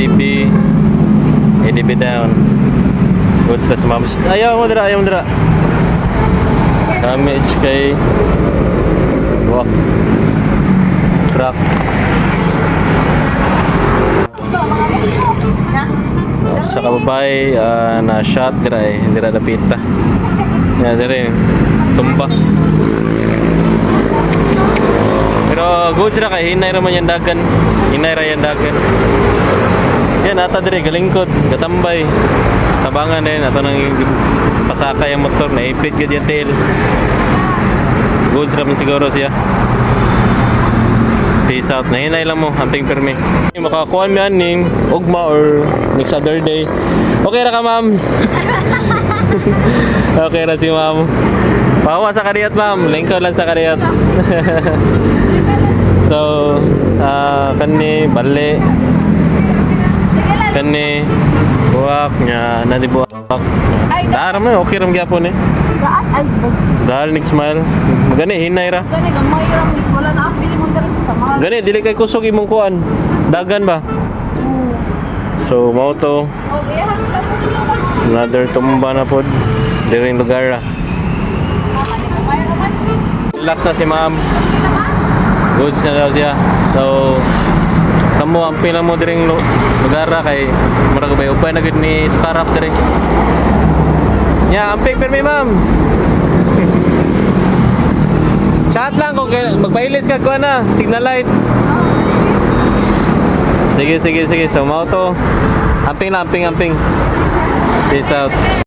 ADB. ADB down. Goods na sa ma'am. Ayaw mo dira, ayaw mo dira. Damage kay walk truck. Sa kababay na shot dira hindi ra dapita. Ya dire tumba. Pero good sila kay hinay ra man yang dagan. Hinay ra yang dagan. Yan ata dire galingkod, gatambay. Tabangan din ato nang pasaka yung motor na ipit gid yung tail. Good sila man siguro siya. Peace out. Nahinay lang mo, amping permi. Makakuha mo yan ning ugma or next other day. Okay na ka, ma'am? Okay na si ma'am. Pahawa sa kariyat, ma'am. Lingkod lang sa kariyat. So, kani, bali. Kani, buwak niya, nadibuwak. Dahil mo, okay ram gyapon eh. Daan ay Dahil nig smile. Gani, hinay ra. gani gamay ra mis wala na apili mo diri sa mga. Gani, dili kay kusog imong kuan. Dagan ba? So, mao to. Okay, ha. Another tumba na pod. Diring lugar ra. Relax na si ma'am. Goods na daw siya. So, kamo ang pila mo diring lugar ra kay murag bay ubay na gid ni Sparap diri. Ya, amping permi ma'am. Chat lang kung magpailis ka ko na, signal light. Sige. So, mau to. Amping. Peace out.